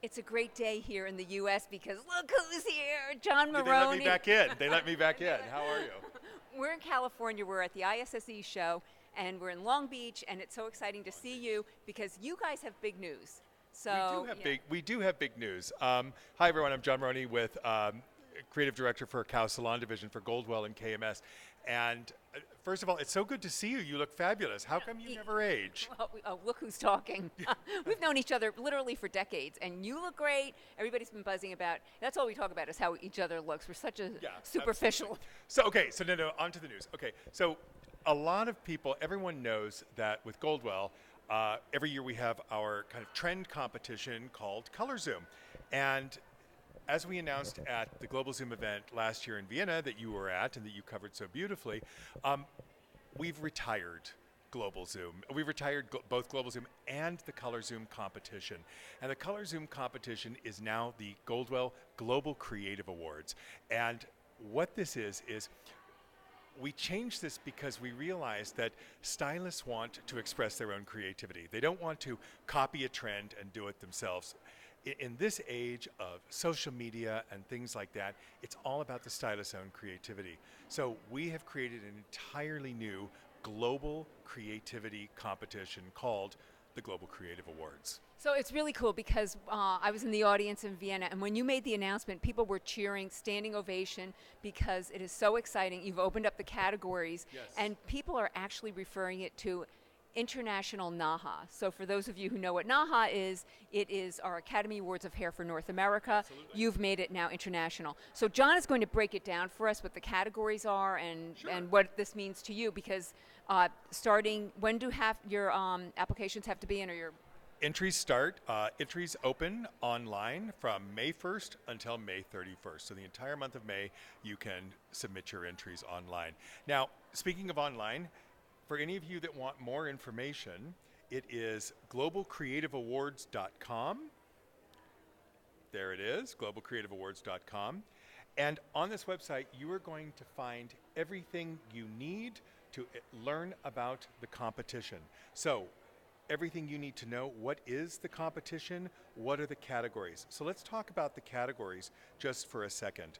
It's a great day here in the U.S. because look who's here, John They Moroney. let me back in. They let me back in. How are you? We're in California. We're at the ISSE show, and we're in Long Beach, and it's so exciting to see you because you guys have big news. So We do have big news. Hi everyone. I'm John Moroney with Creative Director for Cow Salon Division for Goldwell and KMS. And first of all, it's so good to see you. You look fabulous. How come you never age? Well, look who's talking. We've known each other literally for decades, and you look great. Everybody's been buzzing about. That's all we talk about is how each other looks. We're such a superficial. Absolutely. So no, on to the news. Okay, so a lot of people, everyone knows that with Goldwell, every year we have our kind of trend competition called Color Zoom, and as we announced at the Global Zoom event last year in Vienna that you were at and that you covered so beautifully, we've retired Global Zoom. We've retired both Global Zoom and the Color Zoom competition. And the Color Zoom competition is now the Goldwell Global Creative Awards. And what this is we changed this because we realized that stylists want to express their own creativity. They don't want to copy a trend and do it themselves. In this age of social media and things like that, it's all about the stylist's own creativity. So we have created an entirely new global creativity competition called the Global Creative Awards. So it's really cool because I was in the audience in Vienna, and when you made the announcement, people were cheering, standing ovation, because it is so exciting. You've opened up the categories, Yes. and people are actually referring it to International NAHA. So for those of you who know what NAHA is, it is our Academy Awards of Hair for North America. Absolutely. You've made it now international. So John is going to break it down for us, what the categories are and what this means to you, because starting, when do your applications have to be in, or your Entries open online from May 1st until May 31st. So the entire month of May, you can submit your entries online. Now, speaking of online, for any of you that want more information, it is globalcreativeawards.com. There it is, globalcreativeawards.com. And on this website, you are going to find everything you need to learn about the competition. So, everything you need to know: what is the competition, what are the categories. So let's talk about the categories just for a second.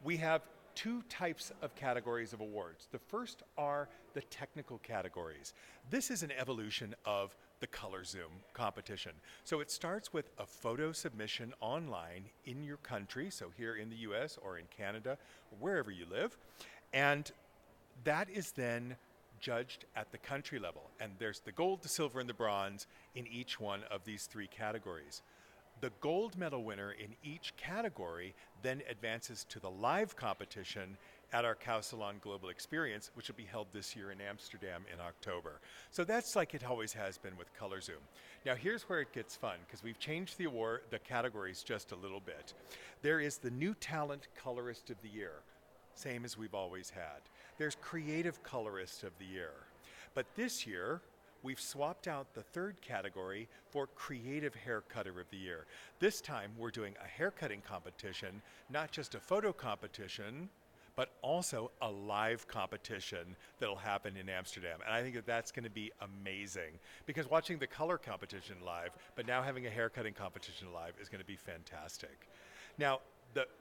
We have two types of categories of awards. The first are the technical categories. This is an evolution of the Color Zoom competition. So it starts with a photo submission online in your country, so here in the US or in Canada, or wherever you live, and that is then judged at the country level. And there's the gold, the silver, and the bronze in each one of these three categories. The gold medal winner in each category then advances to the live competition at our Cow Salon Global Experience, which will be held this year in Amsterdam in October. So that's like it always has been with Color Zoom. Now here's where it gets fun, because we've changed the categories just a little bit. There is the New Talent Colorist of the Year, same as we've always had. There's Creative Colorist of the Year. But this year, we've swapped out the third category for Creative Haircutter of the Year. This time, we're doing a haircutting competition, not just a photo competition, but also a live competition that'll happen in Amsterdam. And I think that that's going to be amazing, because watching the color competition live, but now having a haircutting competition live is going to be fantastic. Now,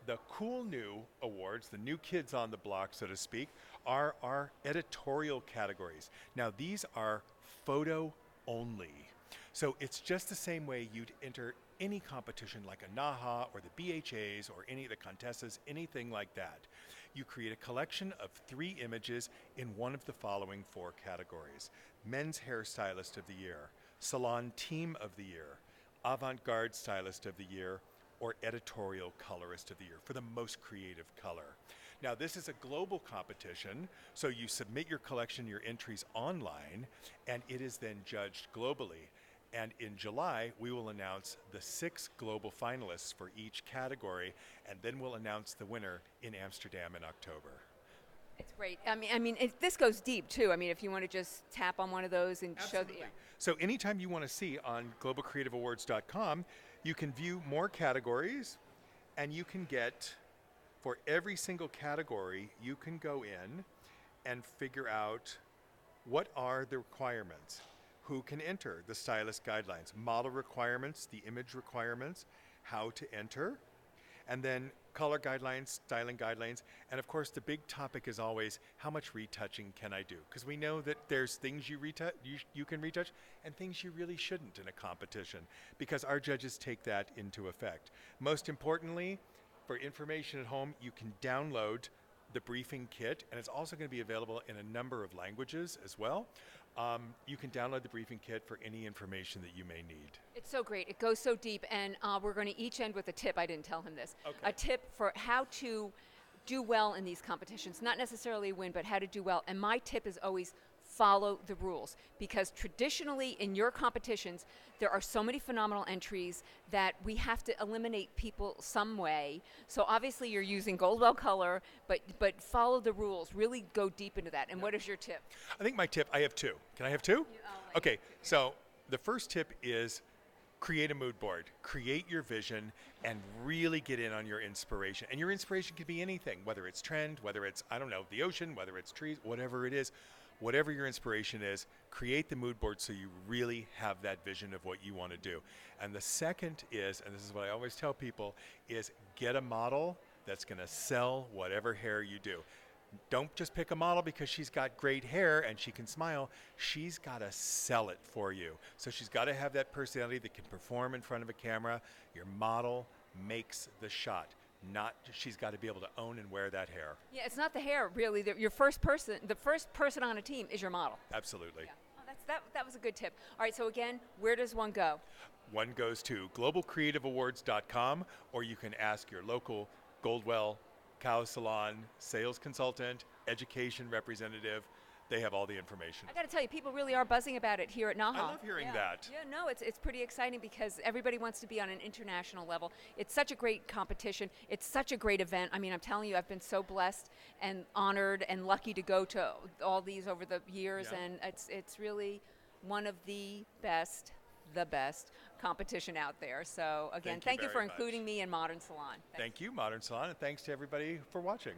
the cool new awards, the new kids on the block, so to speak, are our editorial categories. Now, these are photo only. So it's just the same way you'd enter any competition like a NAHA or the BHAs or any of the Contessas, anything like that. You create a collection of 3 images in one of the following 4 categories: Men's Hairstylist of the Year, Salon Team of the Year, Avant-Garde Stylist of the Year, or Editorial Colorist of the Year for the most creative color. Now, this is a global competition, so you submit your collection, your entries online, and it is then judged globally. And in July, we will announce the 6 global finalists for each category, and then we'll announce the winner in Amsterdam in October. It's great. This goes deep too. I mean, if you want to just tap on one of those and Absolutely. show So anytime you want to see on globalcreativeawards.com, you can view more categories, and you can get, for every single category, you can go in and figure out what are the requirements. who can enter, the stylist guidelines, model requirements, the image requirements, how to enter, and then color guidelines, styling guidelines, and of course the big topic is always how much retouching can I do? Because we know that there's things you can retouch and things you really shouldn't in a competition, because our judges take that into effect. Most importantly, for information at home, you can download the briefing kit, and it's also going to be available in a number of languages as well. You can download the briefing kit for any information that you may need. It's so great. It goes so deep, and we're going to each end with a tip. I didn't tell him this. Okay. A tip for how to do well in these competitions. Not necessarily win, but how to do well. And my tip is always follow the rules, because traditionally in your competitions there are so many phenomenal entries that we have to eliminate people some way. So obviously you're using Goldwell color, but follow the rules. Really go deep into that. And what is your tip? I think my tip, I have two. Can I have two? Okay, so the first tip is create a mood board. Create your vision and really get in on your inspiration. And your inspiration could be anything, whether it's trend, whether it's, I don't know, the ocean, whether it's trees, whatever it is. Whatever your inspiration is, create the mood board so you really have that vision of what you want to do. And the second is, and this is what I always tell people, is get a model that's going to sell whatever hair you do. Don't just pick a model because she's got great hair and she can smile. She's got to sell it for you. So she's got to have that personality that can perform in front of a camera. Your model makes the shot. Not, she's got to be able to own and wear that hair. Yeah, it's not the hair, really. The first person on a team is your model. Absolutely. Yeah. Oh, that was a good tip. All right, so again, where does one go? One goes to globalcreativeawards.com, or you can ask your local Goldwell Cow Salon sales consultant, education representative. They have all the information. I got to tell you, people really are buzzing about it here at NAHA. I love hearing that. Yeah, no, it's pretty exciting because everybody wants to be on an international level. It's such a great competition. It's such a great event. I mean, I'm telling you, I've been so blessed and honored and lucky to go to all these over the years, and it's really one of the best competition out there. So again, thank you for including me in Modern Salon. Thanks. Thank you, Modern Salon, and thanks to everybody for watching.